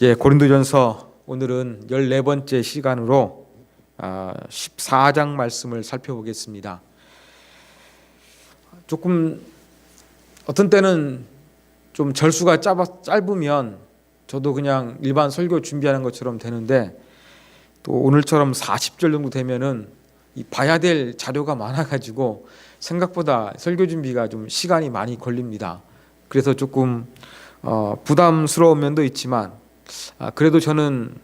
고린도전서 오늘은 14번째 시간으로 14장 말씀을 살펴보겠습니다. 조금 어떤 때는 좀 절수가 짧으면 저도 그냥 일반 설교 준비하는 것처럼 되는데, 또 오늘처럼 40절 정도 되면은 봐야 될 자료가 많아가지고 생각보다 설교 준비가 좀 시간이 많이 걸립니다. 그래서 조금 부담스러운 면도 있지만, 그래도 저는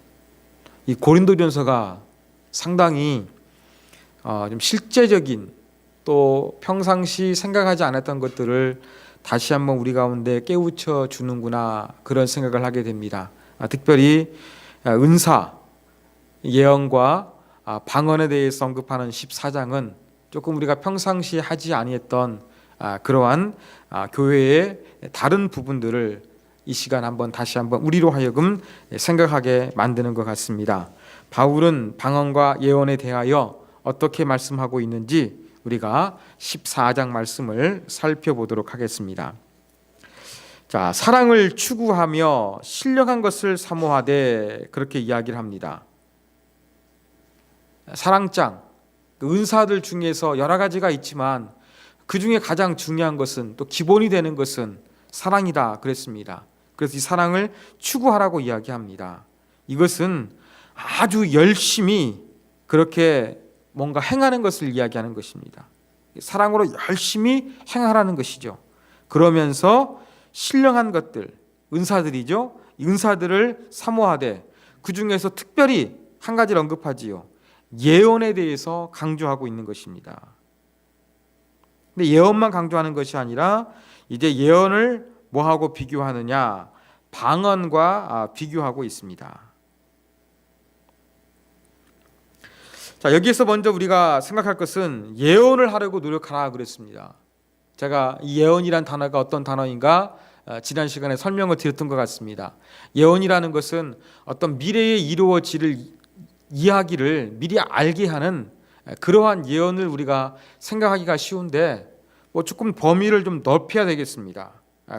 이 고린도전서가 상당히 좀 실제적인, 또 평상시 생각하지 않았던 것들을 다시 한번 우리 가운데 깨우쳐 주는구나, 그런 생각을 하게 됩니다. 특별히 은사, 예언과 방언에 대해서 언급하는 14장은 조금 우리가 평상시 하지 아니했던 그러한 교회의 다른 부분들을 이 시간 다시 한번 우리로 하여금 생각하게 만드는 것 같습니다. 바울은 방언과 예언에 대하여 어떻게 말씀하고 있는지 우리가 14장 말씀을 살펴보도록 하겠습니다. 자, 사랑을 추구하며 신령한 것을 사모하되, 그렇게 이야기를 합니다. 사랑장, 은사들 중에서 여러 가지가 있지만 그 중에 가장 중요한 것은, 또 기본이 되는 것은 사랑이다 그랬습니다. 그래서 이 사랑을 추구하라고 이야기합니다. 이것은 아주 열심히 그렇게 뭔가 행하는 것을 이야기하는 것입니다. 사랑으로 열심히 행하라는 것이죠. 그러면서 신령한 것들, 은사들이죠. 은사들을 사모하되, 그 중에서 특별히 한 가지를 언급하지요. 예언에 대해서 강조하고 있는 것입니다. 근데 예언만 강조하는 것이 아니라 이제 예언을 뭐하고 비교하느냐? 방언과 비교하고 있습니다. 자, 여기에서 먼저 우리가 생각할 것은 예언을 하려고 노력하라 그랬습니다. 제가 이 예언이란 단어가 어떤 단어인가 지난 시간에 설명을 드렸던 것 같습니다. 예언이라는 것은 어떤 미래에 이루어질 이야기를 미리 알게 하는 그러한 예언을 우리가 생각하기가 쉬운데, 조금 범위를 좀 넓혀야 되겠습니다.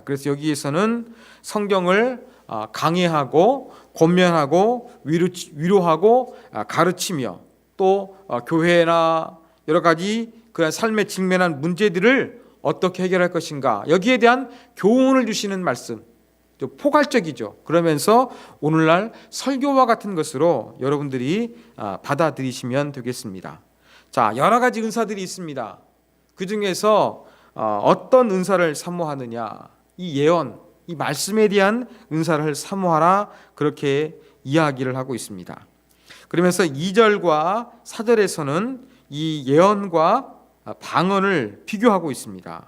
그래서 여기에서는 성경을 강해하고 권면하고 위로하고 가르치며, 또 교회나 여러 가지 그런 삶에 직면한 문제들을 어떻게 해결할 것인가, 여기에 대한 교훈을 주시는 말씀, 포괄적이죠. 그러면서 오늘날 설교와 같은 것으로 여러분들이 받아들이시면 되겠습니다. 자, 여러 가지 은사들이 있습니다. 그 중에서 어떤 은사를 사모하느냐, 이 예언, 이 말씀에 대한 은사를 사모하라, 그렇게 이야기를 하고 있습니다. 그러면서 2절과 4절에서는 이 예언과 방언을 비교하고 있습니다.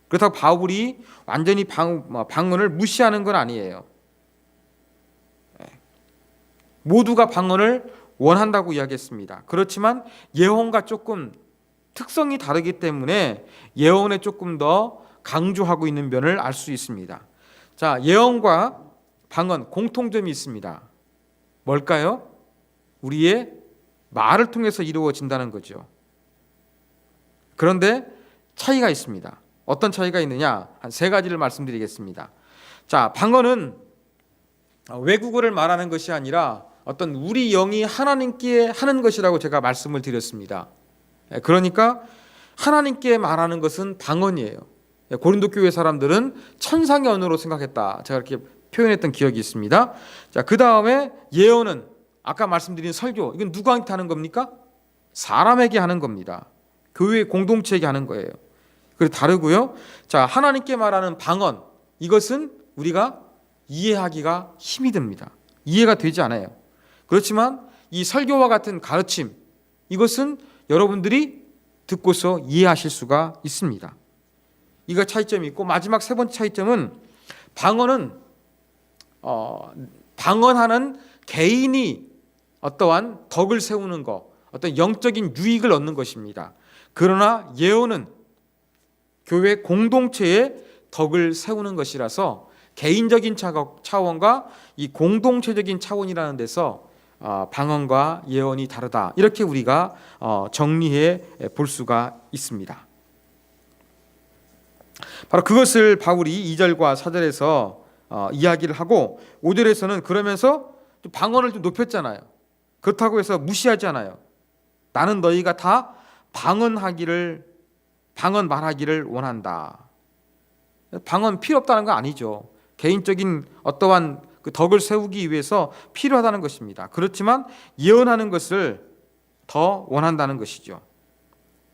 그렇다고 바울이 완전히 방언을 무시하는 건 아니에요. 모두가 방언을 원한다고 이야기했습니다. 그렇지만 예언과 조금 특성이 다르기 때문에 예언에 조금 더 강조하고 있는 면을 알 수 있습니다. 자, 예언과 방언 공통점이 있습니다. 뭘까요? 우리의 말을 통해서 이루어진다는 거죠. 그런데 차이가 있습니다. 어떤 차이가 있느냐? 한 3가지를 말씀드리겠습니다. 자, 방언은 외국어를 말하는 것이 아니라 어떤 우리 영이 하나님께 하는 것이라고 제가 말씀을 드렸습니다. 그러니까 하나님께 말하는 것은 방언이에요. 고린도 교회 사람들은 천상의 언어로 생각했다, 제가 이렇게 표현했던 기억이 있습니다. 자, 그 다음에 예언은 아까 말씀드린 설교, 이건 누구한테 하는 겁니까? 사람에게 하는 겁니다. 교회 공동체에게 하는 거예요. 그리고 다르고요. 자, 하나님께 말하는 방언, 이것은 우리가 이해하기가 힘이 듭니다. 이해가 되지 않아요. 그렇지만 이 설교와 같은 가르침, 이것은 여러분들이 듣고서 이해하실 수가 있습니다. 이거 차이점이 있고, 마지막 3번째 차이점은 방언은 방언하는 개인이 어떠한 덕을 세우는 것, 어떤 영적인 유익을 얻는 것입니다. 그러나 예언은 교회 공동체의 덕을 세우는 것이라서 개인적인 차원과 이 공동체적인 차원이라는 데서 방언과 예언이 다르다, 이렇게 우리가 정리해 볼 수가 있습니다. 바로 그것을 바울이 2절과 4절에서 이야기를 하고 5절에서는 그러면서 좀 방언을 좀 높였잖아요. 그렇다고 해서 무시하지 않아요. 나는 너희가 다 방언 말하기를 원한다. 방언 필요 없다는 거 아니죠. 개인적인 어떠한 그 덕을 세우기 위해서 필요하다는 것입니다. 그렇지만 예언하는 것을 더 원한다는 것이죠.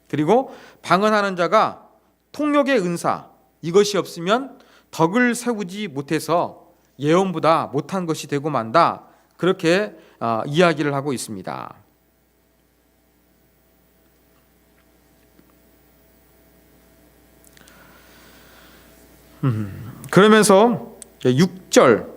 그리고 방언하는 자가 통역의 은사, 이것이 없으면 덕을 세우지 못해서 예언보다 못한 것이 되고 만다. 그렇게 이야기를 하고 있습니다. 그러면서 6절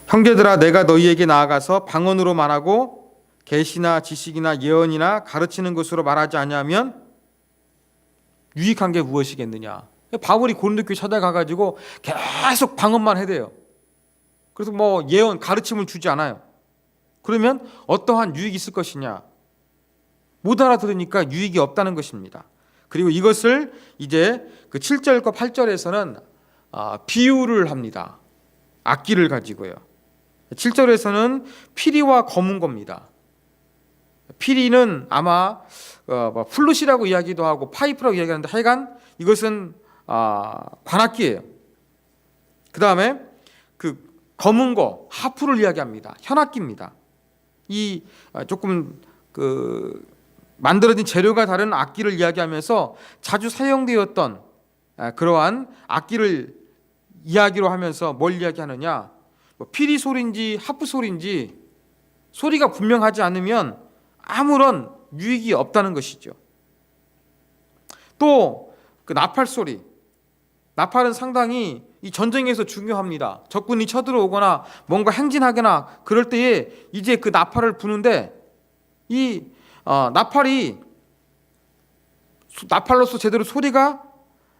형제들아 내가 너희에게 나아가서 방언으로 말하고 계시나 지식이나 예언이나 가르치는 것으로 말하지 아니하면 유익한 게 무엇이겠느냐. 바울이 고린도 교회 찾아가가지고 계속 방언만 해대요. 그래서 뭐 예언 가르침을 주지 않아요. 그러면 어떠한 유익이 있을 것이냐. 못 알아들으니까 유익이 없다는 것입니다. 그리고 이것을 이제 그 7절과 8절에서는 비유를 합니다. 악기를 가지고요. 7절에서는 피리와 검은 겁니다. 피리는 아마 플룻이라고 이야기도 하고 파이프라고 이야기하는데 하여간 이것은 관악기예요. 그 다음에 그 검은 거 하프를 이야기합니다. 현악기입니다. 이 조금 그 만들어진 재료가 다른 악기를 이야기하면서 자주 사용되었던 그러한 악기를 이야기로 하면서 뭘 이야기하느냐. 피리 소리인지 하프 소리인지 소리가 분명하지 않으면 아무런 유익이 없다는 것이죠. 또 그 나팔 소리, 나팔은 상당히 이 전쟁에서 중요합니다. 적군이 쳐들어오거나 뭔가 행진하거나 그럴 때에 이제 그 나팔을 부는데 이 나팔로서 제대로 소리가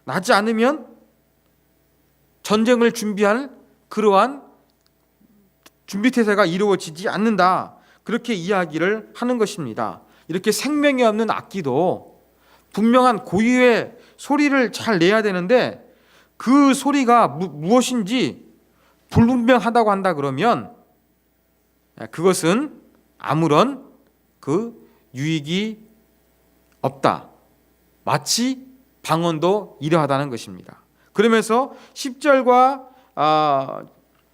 나지 않으면 전쟁을 준비할 그러한 준비태세가 이루어지지 않는다. 그렇게 이야기를 하는 것입니다. 이렇게 생명이 없는 악기도 분명한 고유의 소리를 잘 내야 되는데 그 소리가 무엇인지 불분명하다고 한다 그러면 그것은 아무런 그 유익이 없다. 마치 방언도 이러하다는 것입니다. 그러면서 10절과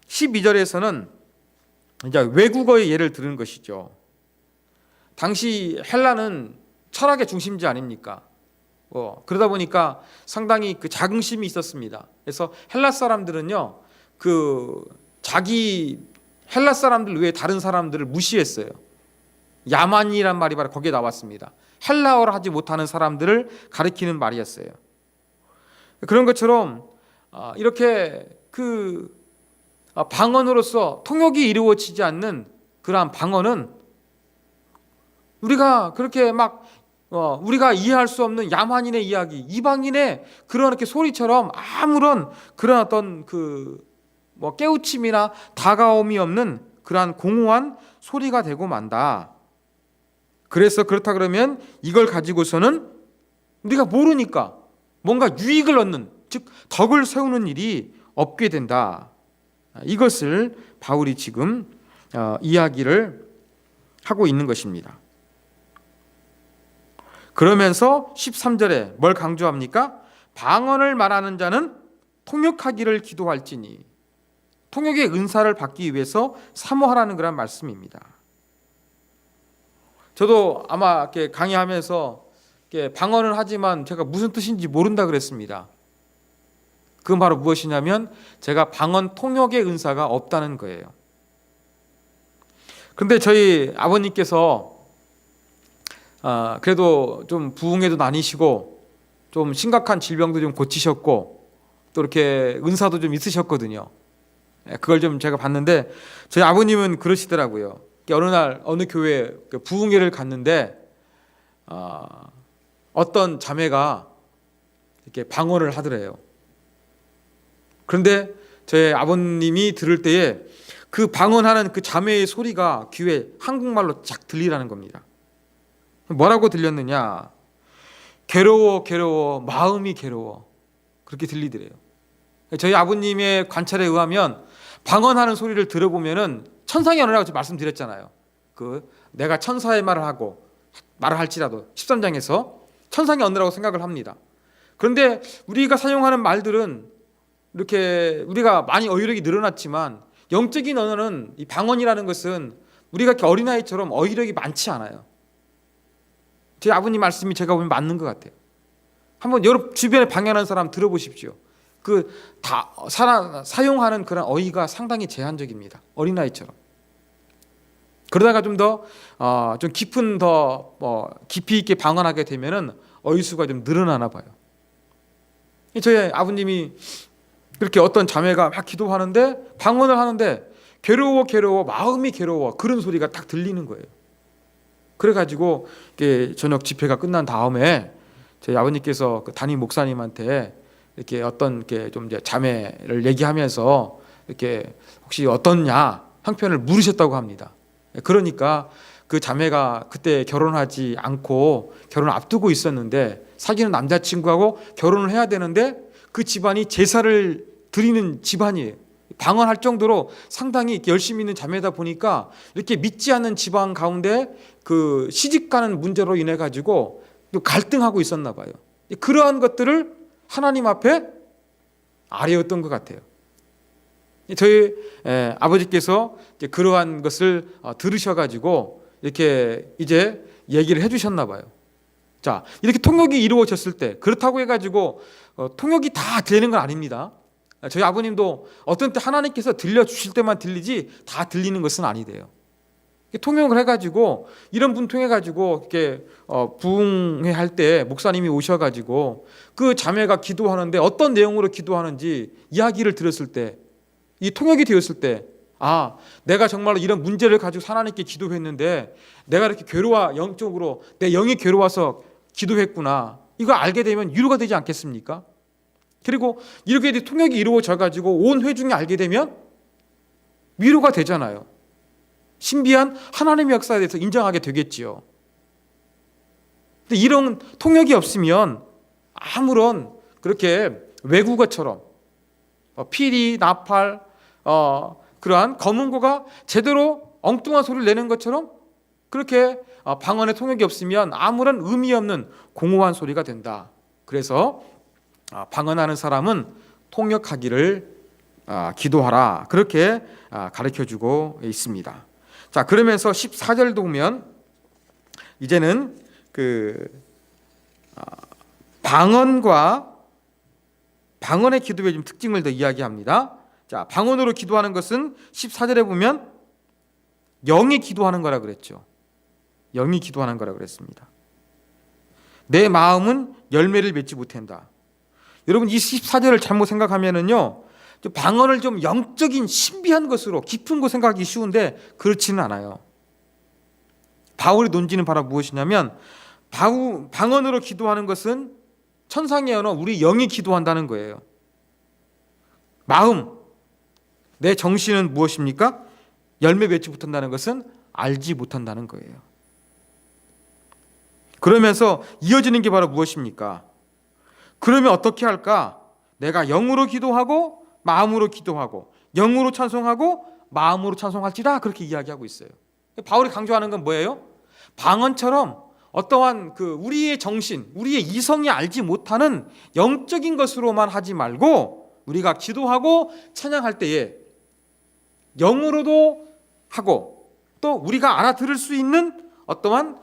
12절에서는 이제 외국어의 예를 들은 것이죠. 당시 헬라는 철학의 중심지 아닙니까? 그러다 보니까 상당히 그 자긍심이 있었습니다. 그래서 헬라 사람들은요, 그 자기 헬라 사람들 외에 다른 사람들을 무시했어요. 야만이란 말이 바로 거기에 나왔습니다. 헬라어를 하지 못하는 사람들을 가리키는 말이었어요. 그런 것처럼 이렇게 그 방언으로서 통역이 이루어지지 않는 그러한 방언은 우리가 그렇게 막 우리가 이해할 수 없는 야만인의 이야기, 이방인의 그런 이렇게 소리처럼 아무런 그런 어떤 그 뭐 깨우침이나 다가옴이 없는 그러한 공허한 소리가 되고 만다. 그래서 그렇다 그러면 이걸 가지고서는 우리가 모르니까 뭔가 유익을 얻는, 즉 덕을 세우는 일이 없게 된다. 이것을 바울이 지금 이야기를 하고 있는 것입니다. 그러면서 13절에 뭘 강조합니까? 방언을 말하는 자는 통역하기를 기도할지니, 통역의 은사를 받기 위해서 사모하라는 그런 말씀입니다. 저도 아마 이렇게 강의하면서 이렇게 방언을 하지만 제가 무슨 뜻인지 모른다 그랬습니다. 그건 바로 무엇이냐면 제가 방언 통역의 은사가 없다는 거예요. 그런데 저희 아버님께서 그래도 좀 부흥에도 다니시고 좀 심각한 질병도 좀 고치셨고 또 이렇게 은사도 좀 있으셨거든요. 그걸 좀 제가 봤는데 저희 아버님은 그러시더라고요. 어느 날 어느 교회 부흥회를 갔는데 어떤 자매가 이렇게 방언을 하더래요. 그런데 저희 아버님이 들을 때에 그 방언하는 그 자매의 소리가 귀에 한국말로 쫙 들리라는 겁니다. 뭐라고 들렸느냐? 괴로워 괴로워 마음이 괴로워 그렇게 들리더래요. 저희 아버님의 관찰에 의하면 방언하는 소리를 들어보면은 천상의 언어라고 말씀드렸잖아요. 내가 천사의 말을 할지라도 13장에서 천상의 언어라고 생각을 합니다. 그런데 우리가 사용하는 말들은 이렇게 우리가 많이 어휘력이 늘어났지만 영적인 언어는 이 방언이라는 것은 우리가 이렇게 어린아이처럼 어휘력이 많지 않아요. 제 아버님 말씀이 제가 보면 맞는 것 같아요. 한번 여러분 주변에 방언하는 사람 들어보십시오. 사용하는 그런 어휘가 상당히 제한적입니다. 어린아이처럼. 그러다가 좀 더 깊이 있게 방언하게 되면은 어휘수가 좀 늘어나나 봐요. 저희 아버님이 그렇게 어떤 자매가 막 기도하는데 방언을 하는데 괴로워 괴로워 마음이 괴로워 그런 소리가 딱 들리는 거예요. 그래가지고 저녁 집회가 끝난 다음에 저희 아버님께서 그 담임 목사님한테 이렇게 어떤 좀 이제 자매를 얘기하면서 이렇게 혹시 어떻냐 형편을 물으셨다고 합니다. 그러니까 그 자매가 그때 결혼하지 않고 결혼을 앞두고 있었는데 사귀는 남자친구하고 결혼을 해야 되는데 그 집안이 제사를 드리는 집안이에요. 방언할 정도로 상당히 열심히 있는 자매다 보니까 이렇게 믿지 않는 집안 가운데 그 시집가는 문제로 인해 가지고 갈등하고 있었나 봐요. 그러한 것들을 하나님 앞에 아뢰었던 것 같아요. 저희 아버지께서 그러한 것을 들으셔가지고 이렇게 이제 얘기를 해주셨나 봐요. 자, 이렇게 통역이 이루어졌을 때 그렇다고 해가지고 통역이 다 되는 건 아닙니다. 저희 아버님도 어떤 때 하나님께서 들려주실 때만 들리지 다 들리는 것은 아니대요. 통역을 해가지고 이런 분 통해가지고 이렇게 부흥회 할 때 목사님이 오셔가지고 그 자매가 기도하는데 어떤 내용으로 기도하는지 이야기를 들었을 때 이 통역이 되었을 때 내가 정말로 이런 문제를 가지고 하나님께 기도했는데 내가 이렇게 영적으로 내 영이 괴로워서 기도했구나 이거 알게 되면 위로가 되지 않겠습니까? 그리고 이렇게 통역이 이루어져 가지고 온 회중이 알게 되면 위로가 되잖아요. 신비한 하나님의 역사에 대해서 인정하게 되겠지요. 근데 이런 통역이 없으면 아무런 그렇게 외국어처럼 피리, 나팔, 그러한 검은고가 제대로 엉뚱한 소리를 내는 것처럼 그렇게 방언의 통역이 없으면 아무런 의미 없는 공허한 소리가 된다. 그래서 방언하는 사람은 통역하기를 기도하라. 그렇게 가르쳐주고 있습니다. 자, 그러면서 14절도 보면 이제는 방언의 기도의 좀 특징을 더 이야기합니다. 자, 방언으로 기도하는 것은 14절에 보면 영이 기도하는 거라 그랬죠. 영이 기도하는 거라 그랬습니다. 내 마음은 열매를 맺지 못한다. 여러분 이 14절을 잘못 생각하면은요, 방언을 좀 영적인 신비한 것으로 깊은 거 생각하기 쉬운데 그렇지는 않아요. 바울의 논지는 바로 무엇이냐면 방언으로 기도하는 것은 천상의 언어 우리 영이 기도한다는 거예요. 마음, 내 정신은 무엇입니까? 열매 맺지 못한다는 것은 알지 못한다는 거예요. 그러면서 이어지는 게 바로 무엇입니까? 그러면 어떻게 할까? 내가 영으로 기도하고 마음으로 기도하고 영으로 찬송하고 마음으로 찬송할지라 그렇게 이야기하고 있어요. 바울이 강조하는 건 뭐예요? 방언처럼 어떠한 우리의 정신, 우리의 이성이 알지 못하는 영적인 것으로만 하지 말고 우리가 기도하고 찬양할 때에 영으로도 하고 또 우리가 알아들을 수 있는 어떠한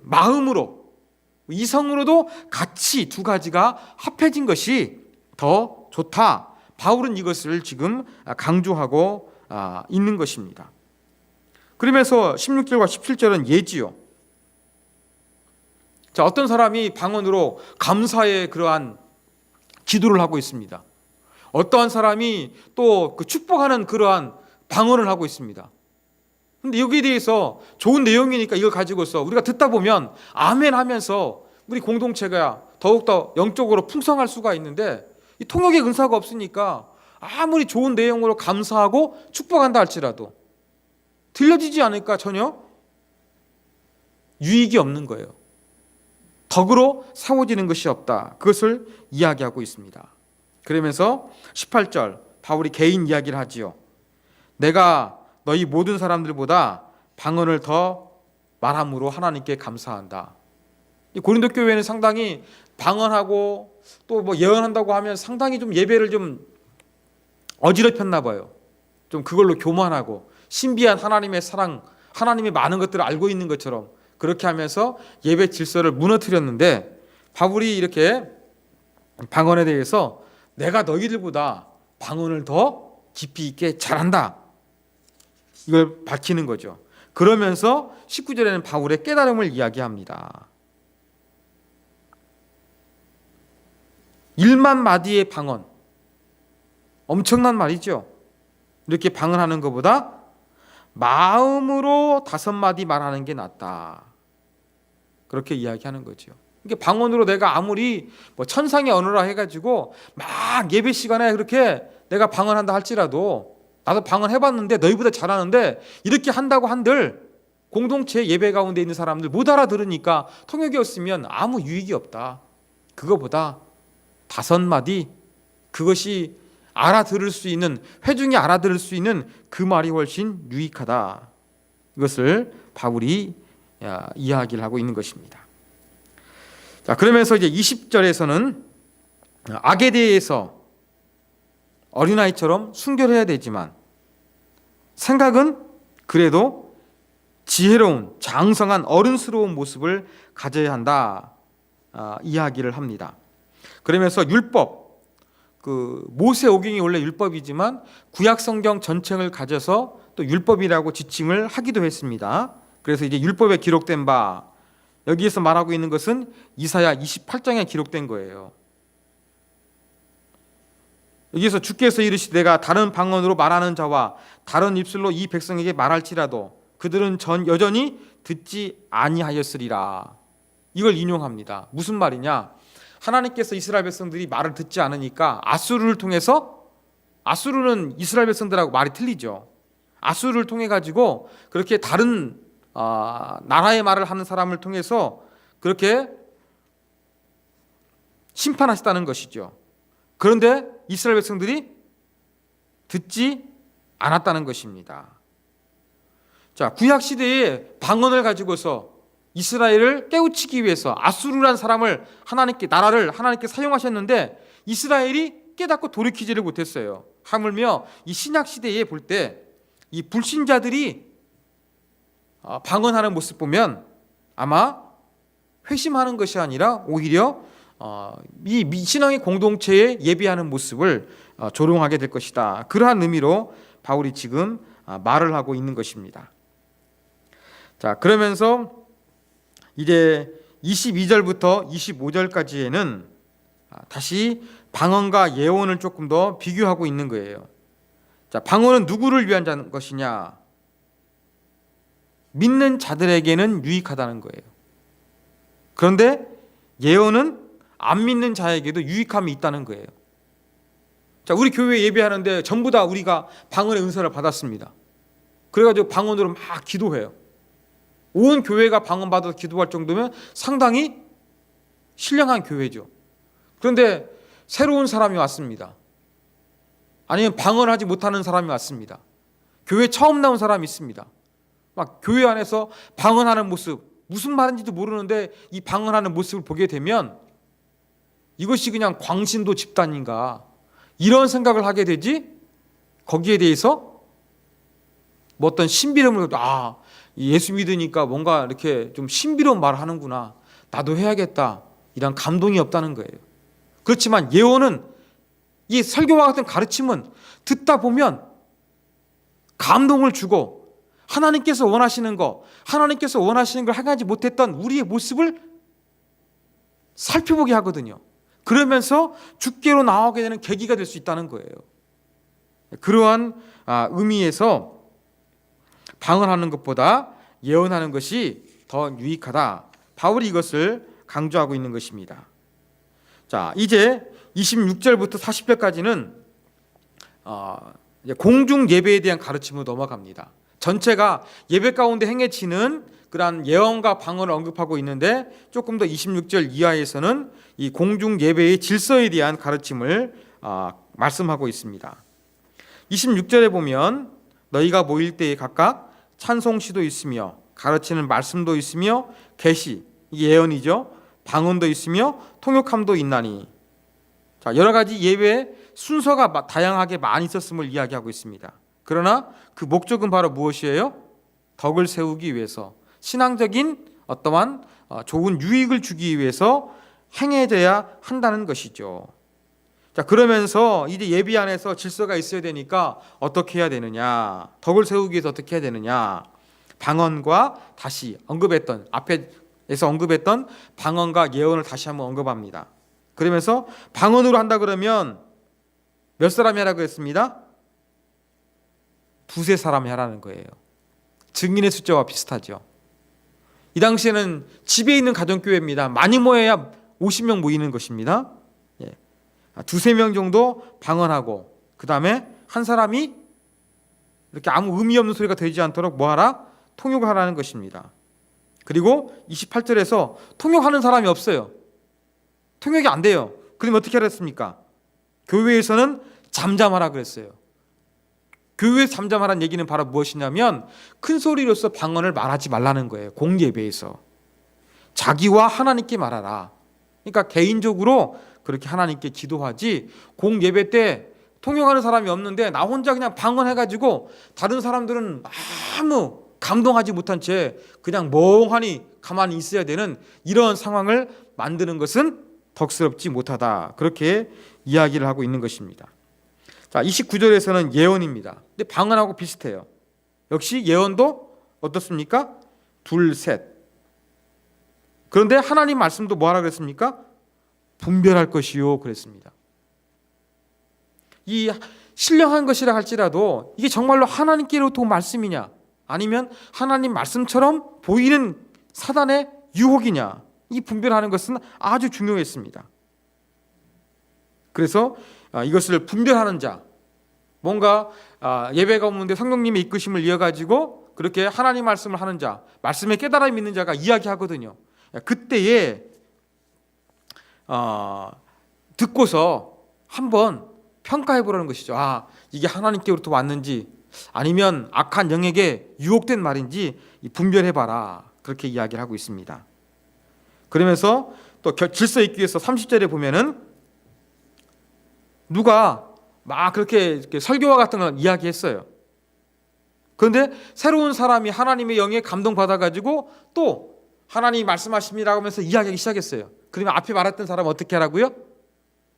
마음으로 이성으로도 같이 두 가지가 합해진 것이 더 좋다. 바울은 이것을 지금 강조하고 있는 것입니다. 그러면서 16절과 17절은 예지요. 자, 어떤 사람이 방언으로 감사의 그러한 기도를 하고 있습니다. 어떠한 사람이 또 축복하는 그러한 방언을 하고 있습니다. 근데 여기에 대해서 좋은 내용이니까 이걸 가지고서 우리가 듣다 보면 아멘 하면서 우리 공동체가 더욱더 영적으로 풍성할 수가 있는데 이 통역의 은사가 없으니까 아무리 좋은 내용으로 감사하고 축복한다 할지라도 들려지지 않으니까 전혀 유익이 없는 거예요. 덕으로 세워지는 것이 없다. 그것을 이야기하고 있습니다. 그러면서 18절 바울이 개인 이야기를 하지요. 내가 너희 모든 사람들보다 방언을 더 말함으로 하나님께 감사한다. 이 고린도 교회는 상당히 방언하고 또 뭐 예언한다고 하면 상당히 좀 예배를 좀 어지럽혔나 봐요. 좀 그걸로 교만하고 신비한 하나님의 사랑, 하나님의 많은 것들을 알고 있는 것처럼 그렇게 하면서 예배 질서를 무너뜨렸는데, 바울이 이렇게 방언에 대해서 내가 너희들보다 방언을 더 깊이 있게 잘한다, 이걸 밝히는 거죠. 그러면서 19절에는 바울의 깨달음을 이야기합니다. 1만 마디의 방언, 엄청난 말이죠. 이렇게 방언하는 것보다 마음으로 5마디 말하는 게 낫다, 그렇게 이야기하는 거죠. 이게 방언으로 내가 아무리 뭐 천상의 언어라 해가지고 막 예배 시간에 그렇게 내가 방언한다 할지라도, 나도 방언 해봤는데 너희보다 잘하는데 이렇게 한다고 한들 공동체 예배 가운데 있는 사람들 못 알아들으니까 통역이 없으면 아무 유익이 없다. 그거보다 5마디, 그것이 알아들을 수 있는, 회중이 알아들을 수 있는 그 말이 훨씬 유익하다. 이것을 바울이 이야기를 하고 있는 것입니다. 자, 그러면서 이제 20절에서는 악에 대해서 어린아이처럼 순결해야 되지만 생각은 그래도 지혜로운 장성한 어른스러운 모습을 가져야 한다, 이야기를 합니다. 그러면서 율법, 그 모세오경이 원래 율법이지만 구약 성경 전체를 가져서 또 율법이라고 지칭을 하기도 했습니다. 그래서 이제 율법에 기록된 바, 여기에서 말하고 있는 것은 이사야 28장에 기록된 거예요. 여기서 주께서 이르시되 내가 다른 방언으로 말하는 자와 다른 입술로 이 백성에게 말할지라도 그들은 여전히 듣지 아니하였으리라. 이걸 인용합니다. 무슨 말이냐? 하나님께서 이스라엘 백성들이 말을 듣지 않으니까 아수르를 통해서, 아수르는 이스라엘 백성들하고 말이 틀리죠. 아수르를 통해 가지고 그렇게 다른 나라의 말을 하는 사람을 통해서 그렇게 심판하셨다는 것이죠. 그런데 이스라엘 백성들이 듣지 않았다는 것입니다. 자, 구약 시대에 방언을 가지고서 이스라엘을 깨우치기 위해서 아수르라는 사람을 나라를 하나님께 사용하셨는데 이스라엘이 깨닫고 돌이키지를 못했어요. 하물며 이 신약 시대에 볼 때 이 불신자들이 방언하는 모습 보면 아마 회심하는 것이 아니라 오히려 이 신앙의 공동체에 예비하는 모습을 조롱하게 될 것이다. 그러한 의미로 바울이 지금 말을 하고 있는 것입니다. 자, 그러면서 이제 22절부터 25절까지에는 다시 방언과 예언을 조금 더 비교하고 있는 거예요. 자, 방언은 누구를 위한 것이냐? 믿는 자들에게는 유익하다는 거예요. 그런데 예언은 안 믿는 자에게도 유익함이 있다는 거예요. 자, 우리 교회 예배하는데 전부 다 우리가 방언의 은사를 받았습니다. 그래가지고 방언으로 막 기도해요. 온 교회가 방언 받아서 기도할 정도면 상당히 신령한 교회죠. 그런데 새로운 사람이 왔습니다. 아니면 방언하지 못하는 사람이 왔습니다. 교회 처음 나온 사람이 있습니다. 막 교회 안에서 방언하는 모습, 무슨 말인지도 모르는데 이 방언하는 모습을 보게 되면 이것이 그냥 광신도 집단인가, 이런 생각을 하게 되지, 거기에 대해서 뭐 어떤 신비로움을, 예수 믿으니까 뭔가 이렇게 좀 신비로운 말을 하는구나, 나도 해야겠다, 이런 감동이 없다는 거예요. 그렇지만 예언은, 이 설교와 같은 가르침은 듣다 보면 감동을 주고 하나님께서 원하시는 거, 하나님께서 원하시는 걸 행하지 못했던 우리의 모습을 살펴보게 하거든요. 그러면서 주께로 나오게 되는 계기가 될 수 있다는 거예요. 그러한 의미에서 방언하는 것보다 예언하는 것이 더 유익하다, 바울이 이것을 강조하고 있는 것입니다. 자, 이제 26절부터 40절까지는 공중 예배에 대한 가르침으로 넘어갑니다. 전체가 예배 가운데 행해지는 그러한 예언과 방언을 언급하고 있는데 조금 더 26절 이하에서는 이 공중 예배의 질서에 대한 가르침을 말씀하고 있습니다. 26절에 보면 너희가 모일 때에 각각 찬송시도 있으며 가르치는 말씀도 있으며 계시, 예언이죠. 방언도 있으며 통역함도 있나니. 자, 여러 가지 예배의 순서가 다양하게 많이 있었음을 이야기하고 있습니다. 그러나 그 목적은 바로 무엇이에요? 덕을 세우기 위해서, 신앙적인 어떠한 좋은 유익을 주기 위해서 행해져야 한다는 것이죠. 자, 그러면서 이제 예배 안에서 질서가 있어야 되니까 어떻게 해야 되느냐? 덕을 세우기 위해서 어떻게 해야 되느냐? 방언과 다시 언급했던, 앞에서 언급했던 방언과 예언을 다시 한번 언급합니다. 그러면서 방언으로 한다 그러면 몇 사람이 하라고 했습니다? 두세 사람이 하라는 거예요. 증인의 숫자와 비슷하죠. 이 당시에는 집에 있는 가정교회입니다. 많이 모여야 50명 모이는 것입니다. 두세 명 정도 방언하고, 그 다음에 한 사람이 이렇게 아무 의미 없는 소리가 되지 않도록 뭐하라? 통역하라는 것입니다. 그리고 28절에서 통역하는 사람이 없어요. 통역이 안 돼요. 그러면 어떻게 하랬습니까? 교회에서는 잠잠하라 그랬어요. 교회에서 잠잠하라는 얘기는 바로 무엇이냐면 큰 소리로서 방언을 말하지 말라는 거예요. 공예배에서 자기와 하나님께 말하라. 그러니까 개인적으로 그렇게 하나님께 기도하지, 공예배 때 통역하는 사람이 없는데 나 혼자 그냥 방언해가지고 다른 사람들은 아무 감동하지 못한 채 그냥 멍하니 가만히 있어야 되는 이런 상황을 만드는 것은 덕스럽지 못하다. 그렇게 이야기를 하고 있는 것입니다. 자, 29절에서는 예언입니다. 근데 방언하고 비슷해요. 역시 예언도 어떻습니까? 둘, 셋. 그런데 하나님 말씀도 뭐하라 그랬습니까? 분별할 것이요 그랬습니다. 이 신령한 것이라 할지라도 이게 정말로 하나님께로부터 온 말씀이냐, 아니면 하나님 말씀처럼 보이는 사단의 유혹이냐, 이 분별하는 것은 아주 중요했습니다. 그래서 이것을 분별하는 자, 뭔가 예배가 없는데 성령님의 이끄심을 이어가지고 그렇게 하나님 말씀을 하는 자, 말씀에 깨달음이 있는 자가 이야기하거든요. 그때에 듣고서 한번 평가해 보라는 것이죠. 이게 하나님께로부터 왔는지 아니면 악한 영에게 유혹된 말인지 분별해 봐라. 그렇게 이야기를 하고 있습니다. 그러면서 또 질서 있기 위해서 30절에 보면은 누가 막 그렇게 설교와 같은 걸 이야기했어요. 그런데 새로운 사람이 하나님의 영에 감동받아가지고 또 하나님이 말씀하십니다라고 하면서 이야기하기 시작했어요. 그러면 앞에 말했던 사람은 어떻게 하라고요?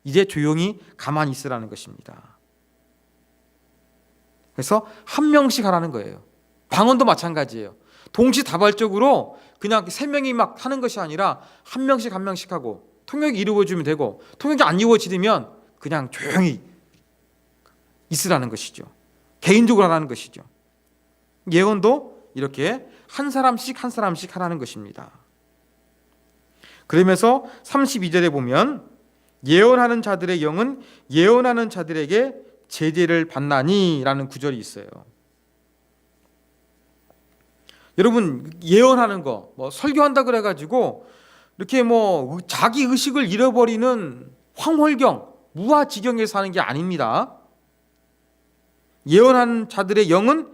이제 조용히 가만히 있으라는 것입니다. 그래서 한 명씩 하라는 거예요. 방언도 마찬가지예요. 동시다발적으로 그냥 세 명이 막 하는 것이 아니라 한 명씩 한 명씩 하고, 통역이 이루어지면 되고 통역이 안 이루어지면 그냥 조용히 있으라는 것이죠. 개인적으로 하라는 것이죠. 예언도 이렇게 한 사람씩 한 사람씩 하라는 것입니다. 그러면서 32절에 보면 예언하는 자들의 영은 예언하는 자들에게 제재를 받나니 라는 구절이 있어요. 여러분, 예언하는 거, 설교한다 그래가지고 이렇게 자기 의식을 잃어버리는 황홀경, 무아지경에 사는 게 아닙니다. 예언하는 자들의 영은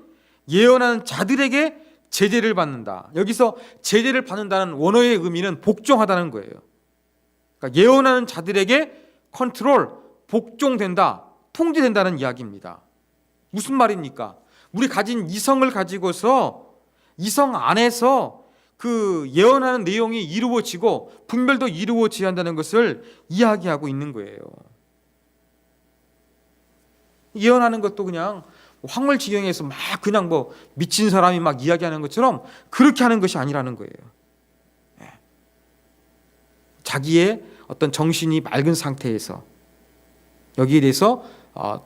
예언하는 자들에게 제재를 받는다. 여기서 제재를 받는다는 원어의 의미는 복종하다는 거예요. 그러니까 예언하는 자들에게 컨트롤, 복종된다, 통제된다는 이야기입니다. 무슨 말입니까? 우리 가진 이성을 가지고서 이성 안에서 그 예언하는 내용이 이루어지고 분별도 이루어져야 한다는 것을 이야기하고 있는 거예요. 예언하는 것도 그냥 황홀지경에서 막 그냥 미친 사람이 막 이야기하는 것처럼 그렇게 하는 것이 아니라는 거예요. 자기의 어떤 정신이 맑은 상태에서 여기에 대해서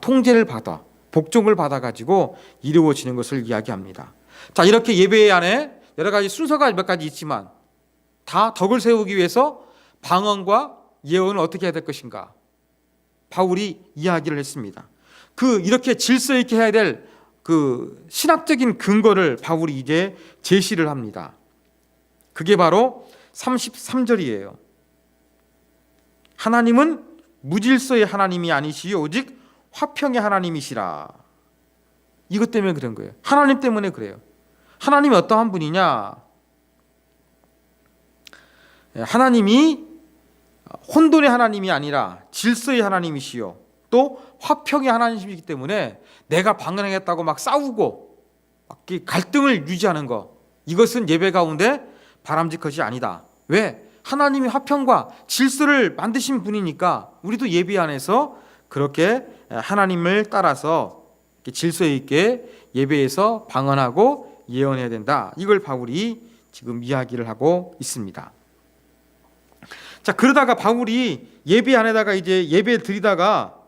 통제를 받아, 복종을 받아가지고 이루어지는 것을 이야기합니다. 자, 이렇게 예배 안에 여러 가지 순서가 몇 가지 있지만 다 덕을 세우기 위해서 방언과 예언을 어떻게 해야 될 것인가? 바울이 이야기를 했습니다. 이렇게 질서 있게 해야 될 그 신학적인 근거를 바울이 이제 제시를 합니다. 그게 바로 33절이에요. 하나님은 무질서의 하나님이 아니시요 오직 화평의 하나님이시라. 이것 때문에 그런 거예요. 하나님 때문에 그래요. 하나님이 어떠한 분이냐? 하나님이 혼돈의 하나님이 아니라 질서의 하나님이시요 또 화평의 하나님이시기 때문에 내가 방언하겠다고 막 싸우고 막 갈등을 유지하는 거, 이것은 예배 가운데 바람직한 것이 아니다. 왜? 하나님이 화평과 질서를 만드신 분이니까 우리도 예배 안에서 그렇게 하나님을 따라서 질서 있게 예배에서 방언하고 예언해야 된다. 이걸 바울이 지금 이야기를 하고 있습니다. 자, 그러다가 바울이 예배 안에다가 이제 예배 드리다가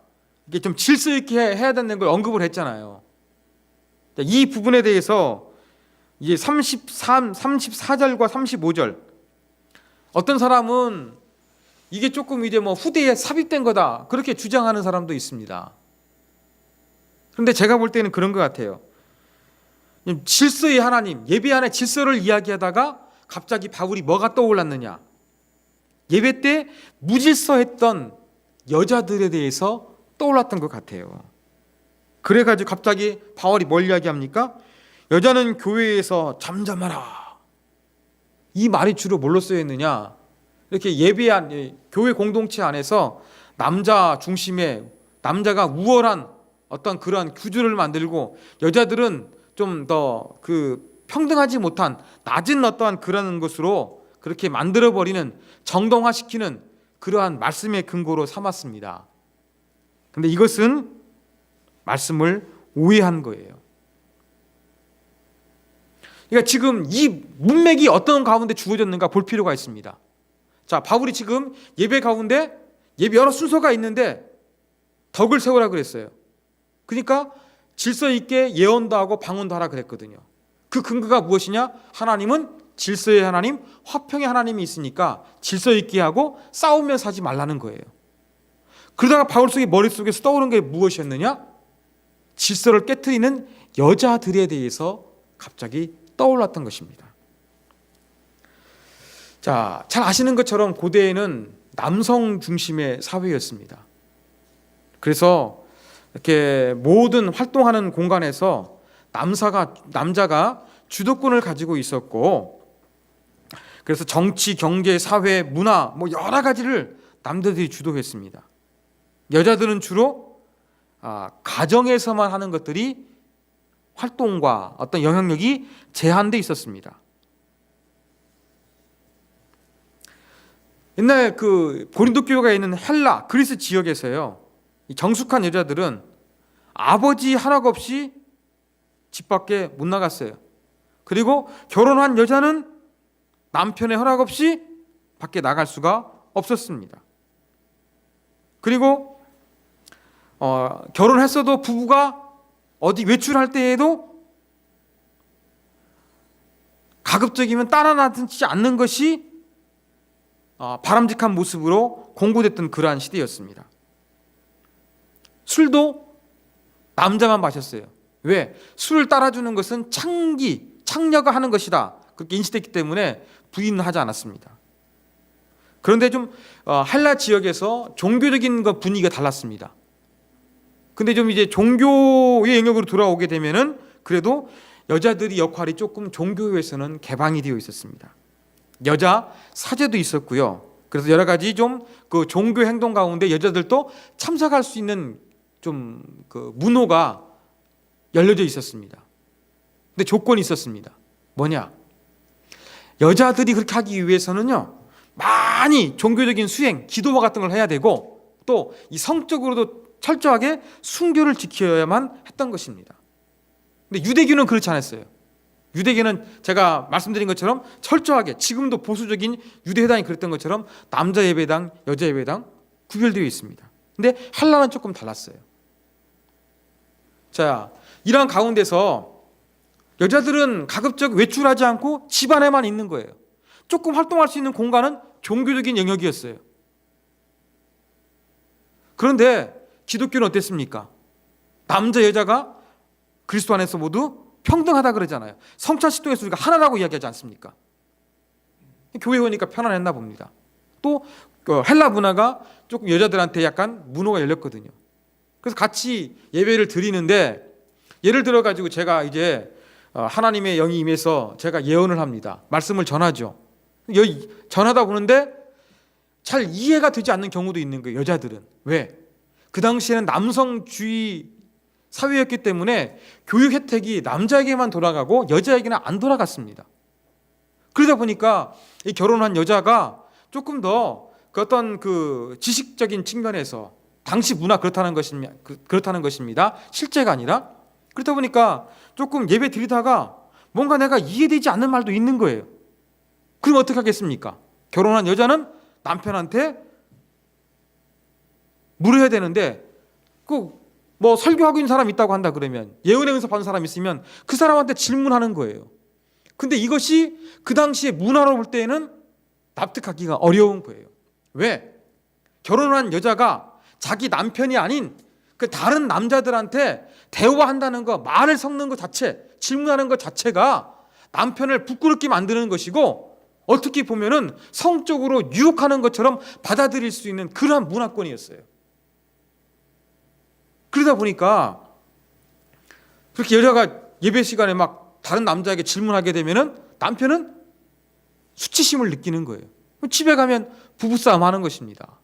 이게 좀 질서 있게 해야 된다는 걸 언급을 했잖아요. 이 부분에 대해서 이제 34절과 35절, 어떤 사람은 이게 조금 이제 뭐 후대에 삽입된 거다 그렇게 주장하는 사람도 있습니다. 그런데 제가 볼 때는 그런 것 같아요. 질서의 하나님, 예배 안에 질서를 이야기하다가 갑자기 바울이 뭐가 떠올랐느냐? 예배 때 무질서했던 여자들에 대해서 떠올랐던 것 같아요. 그래가지고 갑자기 바울이 뭘 이야기합니까? 여자는 교회에서 잠잠하라. 이 말이 주로 뭘로 쓰여있느냐? 이렇게 예배한 교회 공동체 안에서 남자 중심의, 남자가 우월한 어떤 그러한 규율을 만들고 여자들은 좀 더 평등하지 못한 낮은 어떠한 그런 것으로 그렇게 만들어버리는, 정당화시키는 그러한 말씀의 근거로 삼았습니다. 그런데 이것은 말씀을 오해한 거예요. 그러니까 지금 이 문맥이 어떤 가운데 주어졌는가 볼 필요가 있습니다. 자, 바울이 지금 예배 가운데 예배 여러 순서가 있는데 덕을 세우라 그랬어요. 그러니까 질서 있게 예언도 하고 방언도 하라 그랬거든요. 그 근거가 무엇이냐? 하나님은 질서의 하나님, 화평의 하나님이 있으니까 질서 있게 하고 싸우면서 하지 말라는 거예요. 그러다가 바울 속의 머릿속에서 떠오른 게 무엇이었느냐? 질서를 깨트리는 여자들에 대해서 갑자기 떠올랐던 것입니다. 자, 잘 아시는 것처럼 고대에는 남성 중심의 사회였습니다. 그래서 이렇게 모든 활동하는 공간에서 남자가 주도권을 가지고 있었고, 그래서 정치, 경제, 사회, 문화 뭐 여러 가지를 남자들이 주도했습니다. 여자들은 주로 가정에서만 하는 것들이 활동과 어떤 영향력이 제한돼 있었습니다. 옛날 그 고린도 교회가 있는 헬라, 그리스 지역에서요, 이 정숙한 여자들은 아버지 허락 없이 집 밖에 못 나갔어요. 그리고 결혼한 여자는 남편의 허락 없이 밖에 나갈 수가 없었습니다. 그리고 결혼했어도 부부가 어디 외출할 때에도 가급적이면 따라 나서지 않는 것이 바람직한 모습으로 공고됐던 그러한 시대였습니다. 술도 남자만 마셨어요. 왜? 술을 따라주는 것은 창녀가 하는 것이다, 그렇게 인식됐기 때문에 부인은 하지 않았습니다. 그런데 좀 헬라 지역에서 종교적인 분위기가 달랐습니다. 근데 좀 이제 종교의 영역으로 돌아오게 되면은 그래도 여자들이 역할이 조금 종교에서는 개방이 되어 있었습니다. 여자 사제도 있었고요. 그래서 여러 가지 좀 그 종교 행동 가운데 여자들도 참석할 수 있는 좀 그 문호가 열려져 있었습니다. 근데 조건이 있었습니다. 뭐냐? 여자들이 그렇게 하기 위해서는요, 많이 종교적인 수행, 기도와 같은 걸 해야 되고, 또 이 성적으로도 철저하게 순교를 지켜야만 했던 것입니다. 근데 유대교는 그렇지 않았어요. 유대교는 제가 말씀드린 것처럼 철저하게, 지금도 보수적인 유대회당이 그랬던 것처럼 남자 예배당, 여자 예배당 구별되어 있습니다. 근데 헬라는 조금 달랐어요. 자, 이러한 가운데서 여자들은 가급적 외출하지 않고 집 안에만 있는 거예요. 조금 활동할 수 있는 공간은 종교적인 영역이었어요. 그런데 기독교는 어땠습니까? 남자 여자가 그리스도 안에서 모두 평등하다 그러잖아요. 성찬식 통해서 우리가 하나라고 이야기하지 않습니까? 교회 오니까 편안했나 봅니다. 또 헬라 문화가 조금 여자들한테 약간 문호가 열렸거든요. 그래서 같이 예배를 드리는데 예를 들어 가지고 제가 이제 하나님의 영이 임해서 제가 예언을 합니다. 말씀을 전하죠. 전하다 보는데 잘 이해가 되지 않는 경우도 있는 거예요. 여자들은. 왜? 그 당시에는 남성주의 사회였기 때문에 교육 혜택이 남자에게만 돌아가고 여자에게는 안 돌아갔습니다. 그러다 보니까 이 결혼한 여자가 조금 더 어떤 그 지식적인 측면에서 당시 문화 그렇다는 것입니다. 실제가 아니라. 그렇다 보니까 조금 예배 드리다가 뭔가 내가 이해되지 않는 말도 있는 거예요. 그럼 어떻게 하겠습니까? 결혼한 여자는 남편한테 물어야 되는데 뭐 설교하고 있는 사람 있다고 한다 그러면 예언의 응답 받은 사람 있으면 그 사람한테 질문하는 거예요. 근데 이것이 그 당시에 문화로 볼 때에는 납득하기가 어려운 거예요. 왜? 결혼한 여자가 자기 남편이 아닌 그 다른 남자들한테 대화한다는 거, 말을 섞는 것 자체, 질문하는 것 자체가 남편을 부끄럽게 만드는 것이고 어떻게 보면은 성적으로 유혹하는 것처럼 받아들일 수 있는 그러한 문화권이었어요. 그러다 보니까 그렇게 여자가 예배 시간에 막 다른 남자에게 질문하게 되면은 남편은 수치심을 느끼는 거예요. 집에 가면 부부싸움 하는 것입니다.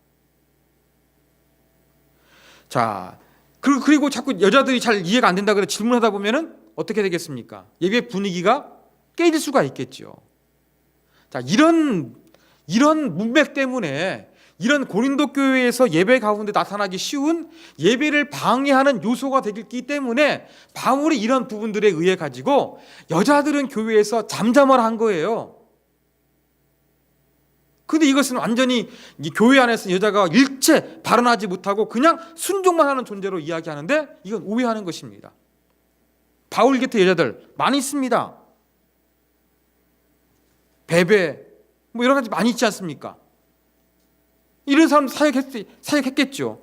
자, 그리고 자꾸 여자들이 잘 이해가 안 된다 그래 질문하다 보면은 어떻게 되겠습니까? 예배 분위기가 깨질 수가 있겠죠. 자, 이런 문맥 때문에 이런 고린도 교회에서 예배 가운데 나타나기 쉬운 예배를 방해하는 요소가 되기 때문에 바울이 이런 부분들에 의해 가지고 여자들은 교회에서 잠잠을 한 거예요. 근데 이것은 완전히 교회 안에서 여자가 일체 발언하지 못하고 그냥 순종만 하는 존재로 이야기하는데 이건 오해하는 것입니다. 바울 곁에 여자들 많이 있습니다. 베베 뭐 여러 가지 많이 있지 않습니까? 이런 사람 사역했겠죠.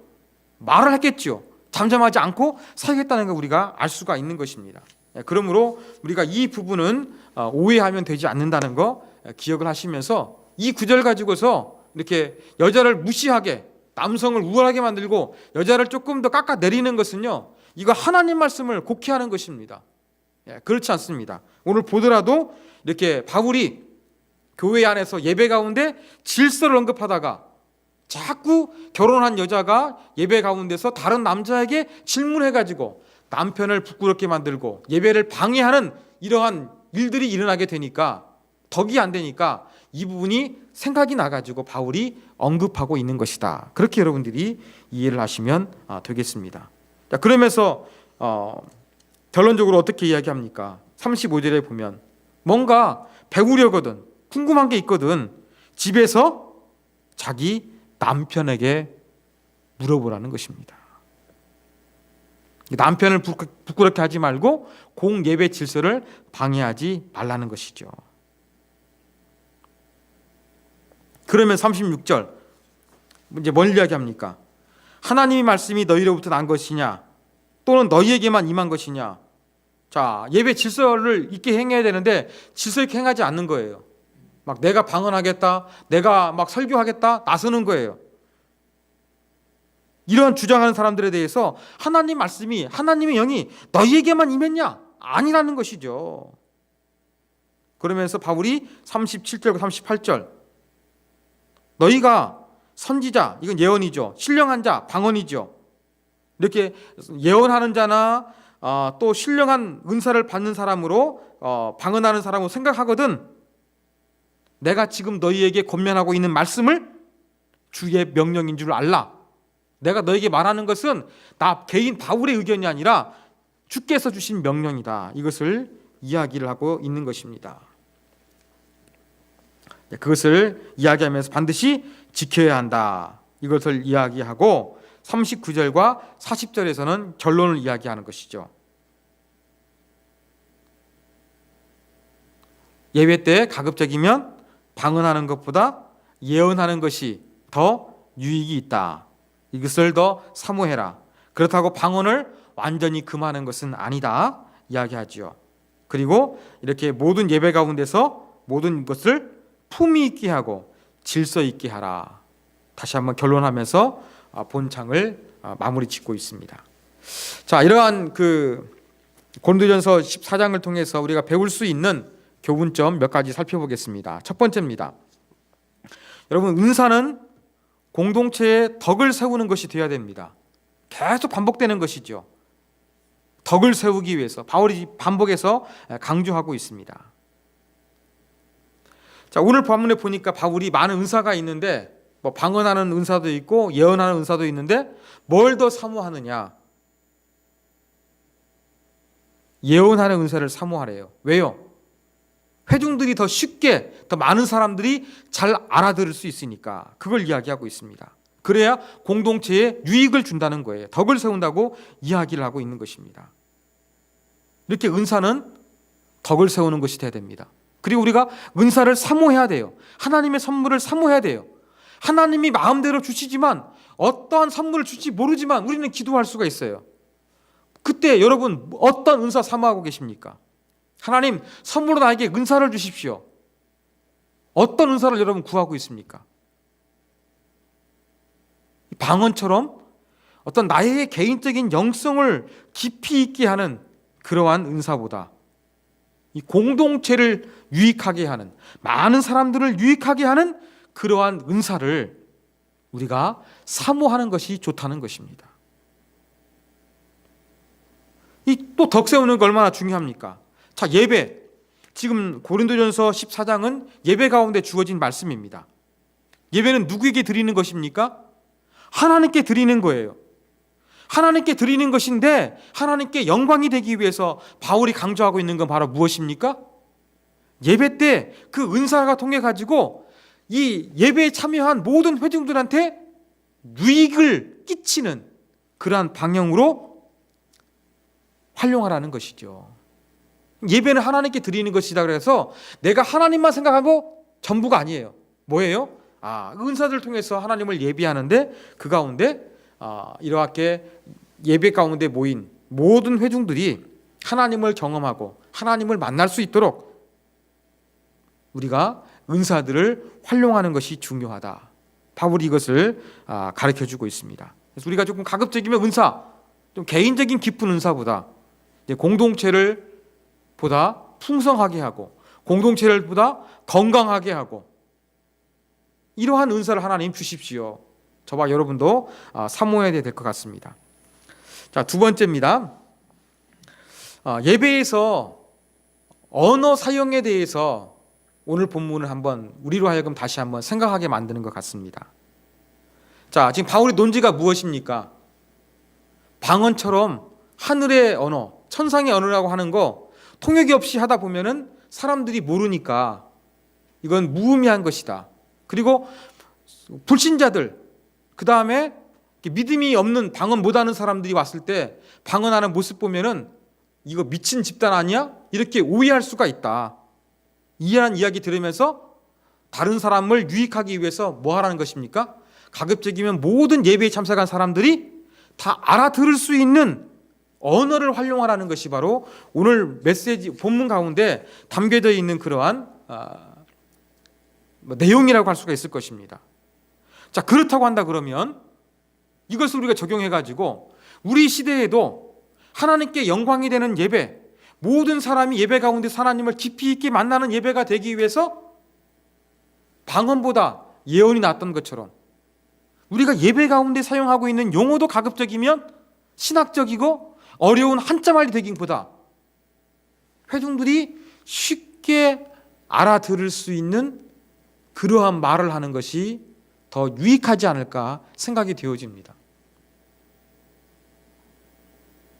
말을 했겠죠. 잠잠하지 않고 사역했다는 걸 우리가 알 수가 있는 것입니다. 그러므로 우리가 이 부분은 오해하면 되지 않는다는 거 기억을 하시면서 이 구절 가지고서 이렇게 여자를 무시하게 남성을 우월하게 만들고 여자를 조금 더 깎아내리는 것은요, 이거 하나님 말씀을 곡해하는 것입니다. 그렇지 않습니다. 오늘 보더라도 이렇게 바울이 교회 안에서 예배 가운데 질서를 언급하다가 자꾸 결혼한 여자가 예배 가운데서 다른 남자에게 질문해가지고 남편을 부끄럽게 만들고 예배를 방해하는 이러한 일들이 일어나게 되니까 덕이 안 되니까 이 부분이 생각이 나가지고 바울이 언급하고 있는 것이다. 그렇게 여러분들이 이해를 하시면 되겠습니다. 자, 그러면서 결론적으로 어떻게 이야기합니까? 35절에 보면 뭔가 배우려거든, 궁금한 게 있거든 집에서 자기 남편에게 물어보라는 것입니다. 남편을 부끄럽게 하지 말고 공예배 질서를 방해하지 말라는 것이죠. 그러면 36절 이제 뭘 이야기합니까? 하나님의 말씀이 너희로부터 난 것이냐 또는 너희에게만 임한 것이냐. 자, 예배 질서를 있게 행해야 되는데 질서 있게 행하지 않는 거예요. 막 내가 방언하겠다, 내가 막 설교하겠다 나서는 거예요. 이런 주장하는 사람들에 대해서 하나님 말씀이, 하나님의 영이 너희에게만 임했냐? 아니라는 것이죠. 그러면서 바울이 37절과 38절 너희가 선지자, 이건 예언이죠. 신령한 자, 방언이죠. 이렇게 예언하는 자나 또 신령한 은사를 받는 사람으로 방언하는 사람으로 생각하거든 내가 지금 너희에게 권면하고 있는 말씀을 주의 명령인 줄 알라. 내가 너에게 말하는 것은 나 개인 바울의 의견이 아니라 주께서 주신 명령이다. 이것을 이야기를 하고 있는 것입니다. 그것을 이야기하면서 반드시 지켜야 한다. 이것을 이야기하고 39절과 40절에서는 결론을 이야기하는 것이죠. 예배 때 가급적이면 방언하는 것보다 예언하는 것이 더 유익이 있다. 이것을 더 사모해라. 그렇다고 방언을 완전히 금하는 것은 아니다. 이야기하지요. 그리고 이렇게 모든 예배 가운데서 모든 것을 품위 있게 하고 질서 있게 하라. 다시 한번 결론하면서 본창을 마무리 짓고 있습니다. 자, 이러한 고린도전서 14장을 통해서 우리가 배울 수 있는 교훈점 몇 가지 살펴보겠습니다. 첫 번째입니다. 여러분, 은사는 공동체의 덕을 세우는 것이 되어야 됩니다. 계속 반복되는 것이죠. 덕을 세우기 위해서 바울이 반복해서 강조하고 있습니다. 자, 오늘 본문에 보니까 바울이 많은 은사가 있는데 방언하는 은사도 있고 예언하는 은사도 있는데 뭘 더 사모하느냐? 예언하는 은사를 사모하래요. 왜요? 회중들이 더 쉽게, 더 많은 사람들이 잘 알아들을 수 있으니까 그걸 이야기하고 있습니다. 그래야 공동체에 유익을 준다는 거예요. 덕을 세운다고 이야기를 하고 있는 것입니다. 이렇게 은사는 덕을 세우는 것이 돼야 됩니다. 그리고 우리가 은사를 사모해야 돼요. 하나님의 선물을 사모해야 돼요. 하나님이 마음대로 주시지만 어떠한 선물을 줄지 모르지만 우리는 기도할 수가 있어요. 그때 여러분 어떤 은사 사모하고 계십니까? 하나님, 선물로 나에게 은사를 주십시오. 어떤 은사를 여러분 구하고 있습니까? 방언처럼 어떤 나의 개인적인 영성을 깊이 있게 하는 그러한 은사보다 이 공동체를 유익하게 하는, 많은 사람들을 유익하게 하는 그러한 은사를 우리가 사모하는 것이 좋다는 것입니다. 이 또 덕 세우는 게 얼마나 중요합니까? 자, 예배. 지금 고린도전서 14장은 예배 가운데 주어진 말씀입니다. 예배는 누구에게 드리는 것입니까? 하나님께 드리는 거예요. 하나님께 드리는 것인데 하나님께 영광이 되기 위해서 바울이 강조하고 있는 건 바로 무엇입니까? 예배 때 그 은사가 통해 가지고 이 예배에 참여한 모든 회중들한테 유익을 끼치는 그러한 방향으로 활용하라는 것이죠. 예배는 하나님께 드리는 것이다 그래서 내가 하나님만 생각하고 전부가 아니에요. 뭐예요? 은사들을 통해서 하나님을 예배하는데 그 가운데 이렇게 예배 가운데 모인 모든 회중들이 하나님을 경험하고 하나님을 만날 수 있도록 우리가 은사들을 활용하는 것이 중요하다. 바울이 이것을 가르쳐주고 있습니다. 그래서 우리가 조금 가급적이면 은사, 좀 개인적인 깊은 은사보다 공동체를 보다 풍성하게 하고 공동체를 보다 건강하게 하고 이러한 은사를 하나님 주십시오. 저와 여러분도 사모해야 될 것 같습니다. 자, 두 번째입니다. 예배에서 언어 사용에 대해서 오늘 본문을 한번 우리로 하여금 다시 한번 생각하게 만드는 것 같습니다. 자, 지금 바울의 논지가 무엇입니까? 방언처럼 하늘의 언어, 천상의 언어라고 하는 거 통역이 없이 하다 보면은 사람들이 모르니까 이건 무의미한 것이다. 그리고 불신자들, 그 다음에 믿음이 없는 방언 못하는 사람들이 왔을 때 방언하는 모습 보면은 이거 미친 집단 아니야? 이렇게 오해할 수가 있다. 이해한 이야기 들으면서 다른 사람을 유익하기 위해서 뭐 하라는 것입니까? 가급적이면 모든 예배에 참석한 사람들이 다 알아들을 수 있는 언어를 활용하라는 것이 바로 오늘 메시지 본문 가운데 담겨져 있는 그러한 내용이라고 할 수가 있을 것입니다. 자, 그렇다고 한다 그러면 이것을 우리가 적용해가지고 우리 시대에도 하나님께 영광이 되는 예배, 모든 사람이 예배 가운데 하나님을 깊이 있게 만나는 예배가 되기 위해서 방언보다 예언이 낫던 것처럼 우리가 예배 가운데 사용하고 있는 용어도 가급적이면 신학적이고 어려운 한자말이 되기보다 회중들이 쉽게 알아들을 수 있는 그러한 말을 하는 것이 더 유익하지 않을까 생각이 되어집니다.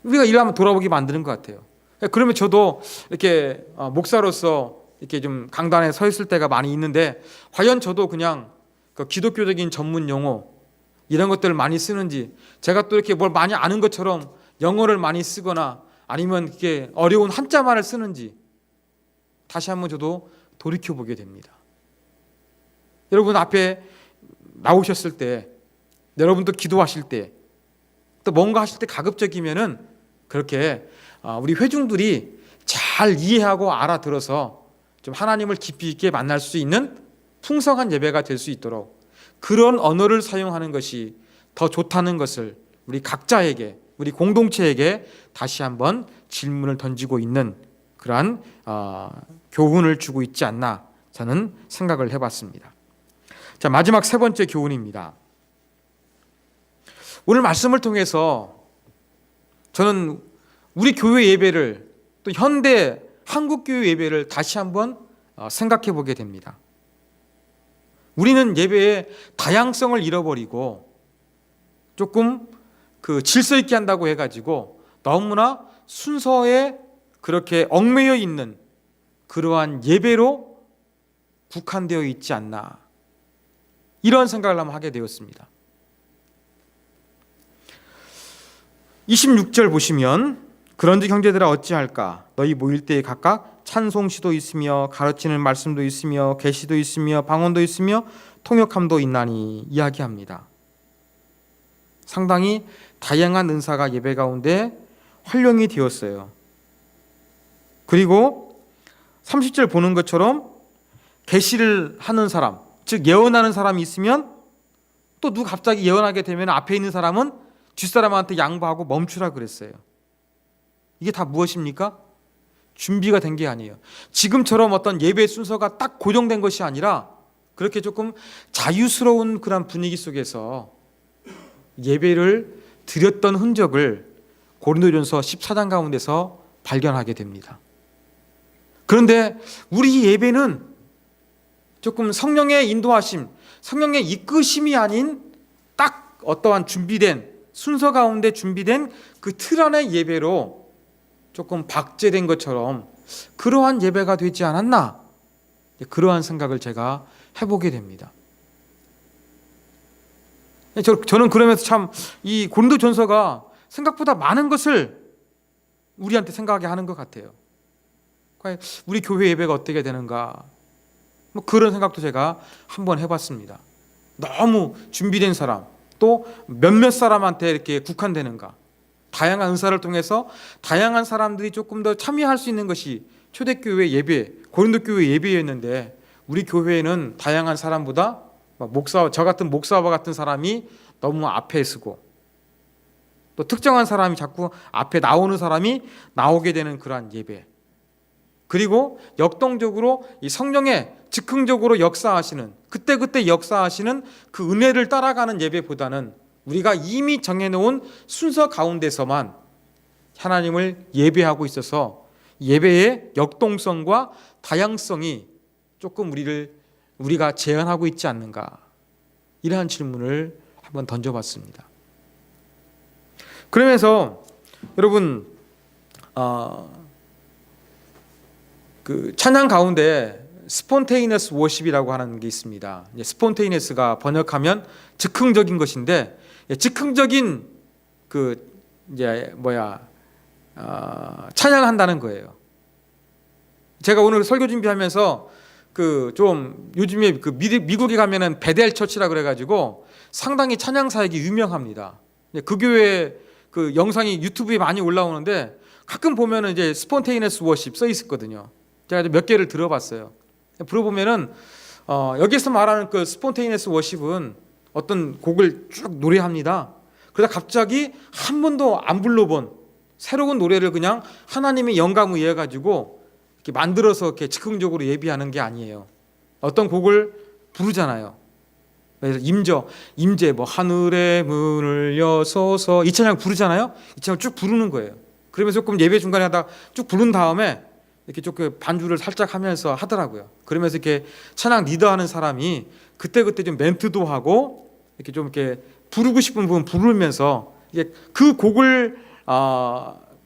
우리가 이를 한번 돌아보게 만드는 것 같아요. 그러면 저도 이렇게 목사로서 이렇게 좀 강단에 서 있을 때가 많이 있는데 과연 저도 그냥 그 기독교적인 전문 용어 이런 것들을 많이 쓰는지, 제가 또 이렇게 뭘 많이 아는 것처럼 영어를 많이 쓰거나 아니면 이렇게 어려운 한자말을 쓰는지 다시 한번 저도 돌이켜보게 됩니다. 여러분 앞에 나오셨을 때, 여러분도 기도하실 때, 또 뭔가 하실 때 가급적이면은 그렇게 우리 회중들이 잘 이해하고 알아들어서 좀 하나님을 깊이 있게 만날 수 있는 풍성한 예배가 될 수 있도록 그런 언어를 사용하는 것이 더 좋다는 것을 우리 각자에게, 우리 공동체에게 다시 한번 질문을 던지고 있는 그러한 교훈을 주고 있지 않나 저는 생각을 해봤습니다. 자, 마지막 세 번째 교훈입니다. 오늘 말씀을 통해서 저는 우리 교회 예배를, 또 현대 한국 교회 예배를 다시 한번 생각해 보게 됩니다. 우리는 예배의 다양성을 잃어버리고 조금 그 질서 있게 한다고 해가지고 너무나 순서에 그렇게 얽매여 있는 그러한 예배로 국한되어 있지 않나, 이런 생각을 한번 하게 되었습니다. 26절 보시면 그런즉 형제들아 어찌할까? 너희 모일 때에 각각 찬송시도 있으며 가르치는 말씀도 있으며 계시도 있으며 방언도 있으며 통역함도 있나니 이야기합니다. 상당히 다양한 은사가 예배 가운데 활용이 되었어요. 그리고 30절 보는 것처럼 계시를 하는 사람, 즉 예언하는 사람이 있으면 또 누가 갑자기 예언하게 되면 앞에 있는 사람은 뒷사람한테 양보하고 멈추라 그랬어요. 이게 다 무엇입니까? 준비가 된 게 아니에요. 지금처럼 어떤 예배 순서가 딱 고정된 것이 아니라 그렇게 조금 자유스러운 그런 분위기 속에서 예배를 드렸던 흔적을 고린도전서 14장 가운데서 발견하게 됩니다. 그런데 우리 예배는 조금 성령의 인도하심, 성령의 이끄심이 아닌 딱 어떠한 준비된 순서 가운데 준비된 그 틀 안의 예배로 조금 박제된 것처럼 그러한 예배가 되지 않았나, 그러한 생각을 제가 해보게 됩니다. 저는 그러면서 참 이 고린도전서가 생각보다 많은 것을 우리한테 생각하게 하는 것 같아요. 과연 우리 교회 예배가 어떻게 되는가, 뭐 그런 생각도 제가 한번 해봤습니다. 너무 준비된 사람, 또 몇몇 사람한테 이렇게 국한되는가, 다양한 은사를 통해서 다양한 사람들이 조금 더 참여할 수 있는 것이 초대교회 예배, 고린도 교회 예배였는데 우리 교회에는 다양한 사람보다 목사, 저 같은 목사와 같은 사람이 너무 앞에 서고 또 특정한 사람이 자꾸 앞에 나오는 사람이 나오게 되는 그러한 예배, 그리고 역동적으로 이 성령의 즉흥적으로 역사하시는, 그때그때 역사하시는 그 은혜를 따라가는 예배보다는 우리가 이미 정해놓은 순서 가운데서만 하나님을 예배하고 있어서 예배의 역동성과 다양성이 조금 우리가 제한하고 있지 않는가, 이러한 질문을 한번 던져봤습니다. 그러면서 여러분 그 찬양 가운데 스폰테이너스 워십이라고 하는 게 있습니다. 스폰테이너스가 번역하면 즉흥적인 것인데, 즉흥적인 찬양한다는 거예요. 제가 오늘 설교 준비하면서 좀 요즘에 미국에 가면은 베델 처치라 그래가지고 상당히 찬양 사역이 유명합니다. 그 교회 그 영상이 유튜브에 많이 올라오는데 가끔 보면은 이제 스폰테이너스 워십 써 있었거든요. 제가 몇 개를 들어봤어요. 들어보면은 여기서 말하는 그 스폰테이너스 워십은 어떤 곡을 쭉 노래합니다. 그러다 갑자기 한 번도 안 불러본 새로운 노래를 그냥 하나님의 영감에 의해 가지고 이렇게 만들어서 이렇게 즉흥적으로 예비하는 게 아니에요. 어떤 곡을 부르잖아요. 그래서 임재 뭐 하늘의 문을 여소서 이 찬양 부르잖아요. 이 찬양 쭉 부르는 거예요. 그러면서 조금 예배 중간에 하다가 쭉 부른 다음에 이렇게 조금 반주를 살짝 하면서 하더라고요. 그러면서 이렇게 찬양 리더하는 사람이 그때 좀 멘트도 하고 이렇게 좀 이렇게 부르고 싶은 부분 부르면서 이게 그 곡을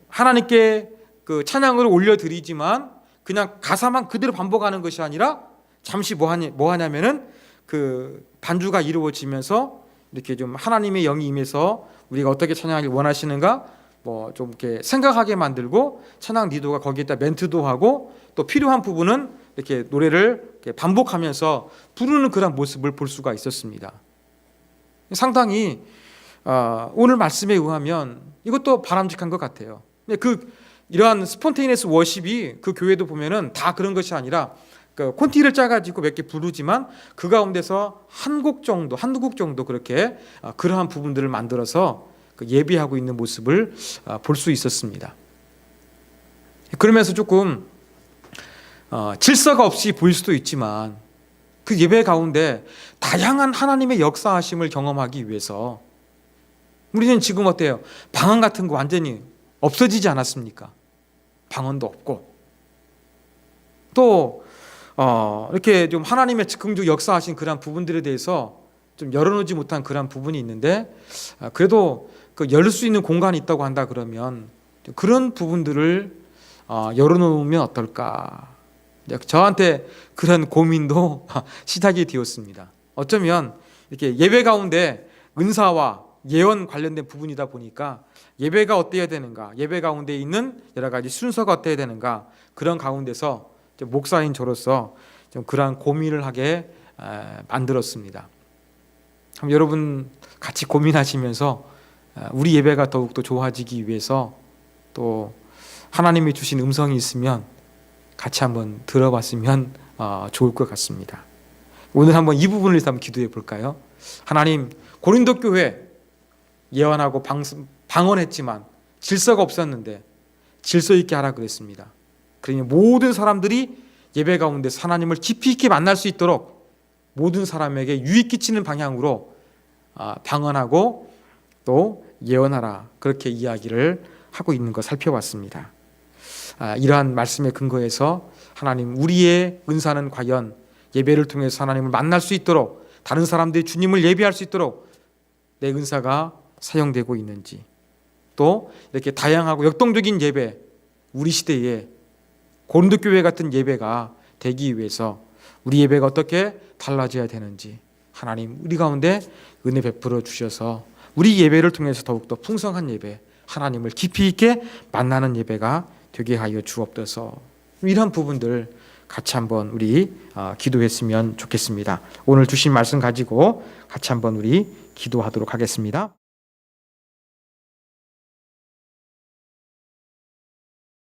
하나님께 그 찬양으로 올려드리지만 그냥 가사만 그대로 반복하는 것이 아니라 잠시 뭐 하냐면은 그 반주가 이루어지면서 이렇게 좀 하나님의 영이 임해서 우리가 어떻게 찬양하길 원하시는가 뭐 좀 이렇게 생각하게 만들고, 찬양 리더가 거기에다 멘트도 하고 또 필요한 부분은 이렇게 노래를 이렇게 반복하면서 부르는 그런 모습을 볼 수가 있었습니다. 상당히 오늘 말씀에 의하면 이것도 바람직한 것 같아요. 이러한 스폰테이너스 워십이 그 교회도 보면은 다 그런 것이 아니라 그 콘티를 짜가지고 몇 개 부르지만 그 가운데서 한두 곡 정도 그렇게 그러한 부분들을 만들어서 예배하고 있는 모습을 볼 수 있었습니다. 그러면서 조금 질서가 없이 보일 수도 있지만 그 예배 가운데 다양한 하나님의 역사하심을 경험하기 위해서 우리는 지금 어때요? 방언 같은 거 완전히 없어지지 않았습니까? 방언도 없고 또 이렇게 좀 하나님의 즉흥적 역사하신 그런 부분들에 대해서 좀 열어놓지 못한 그런 부분이 있는데 그래도 그 열 수 있는 공간이 있다고 한다 그러면 그런 부분들을 열어놓으면 어떨까? 저한테 그런 고민도 시작이 되었습니다. 어쩌면 이렇게 예배 가운데 은사와 예언 관련된 부분이다 보니까 예배가 어때야 되는가, 예배 가운데 있는 여러 가지 순서가 어때야 되는가, 그런 가운데서 목사인 저로서 좀 그러한 고민을 하게 만들었습니다. 여러분 같이 고민하시면서 우리 예배가 더욱더 좋아지기 위해서 또 하나님이 주신 음성이 있으면 같이 한번 들어봤으면 좋을 것 같습니다. 오늘 한번 이 부분을 위해서 한번 기도해 볼까요? 하나님, 고린도 교회 예언하고 방언했지만 질서가 없었는데 질서 있게 하라 그랬습니다. 그러니 모든 사람들이 예배 가운데서 하나님을 깊이 있게 만날 수 있도록 모든 사람에게 유익 끼치는 방향으로 방언하고 또 예언하라, 그렇게 이야기를 하고 있는 거 살펴봤습니다. 이러한 말씀에 근거해서 하나님, 우리의 은사는 과연 예배를 통해서 하나님을 만날 수 있도록, 다른 사람들이 주님을 예배할 수 있도록 내 은사가 사용되고 있는지, 또 이렇게 다양하고 역동적인 예배, 우리 시대에 고린도 교회 같은 예배가 되기 위해서 우리 예배가 어떻게 달라져야 되는지 하나님, 우리 가운데 은혜 베풀어 주셔서 우리 예배를 통해서 더욱더 풍성한 예배, 하나님을 깊이 있게 만나는 예배가 되게 하여 주옵소서. 이런 부분들 같이 한번 우리 기도했으면 좋겠습니다. 오늘 주신 말씀 가지고 같이 한번 우리 기도하도록 하겠습니다.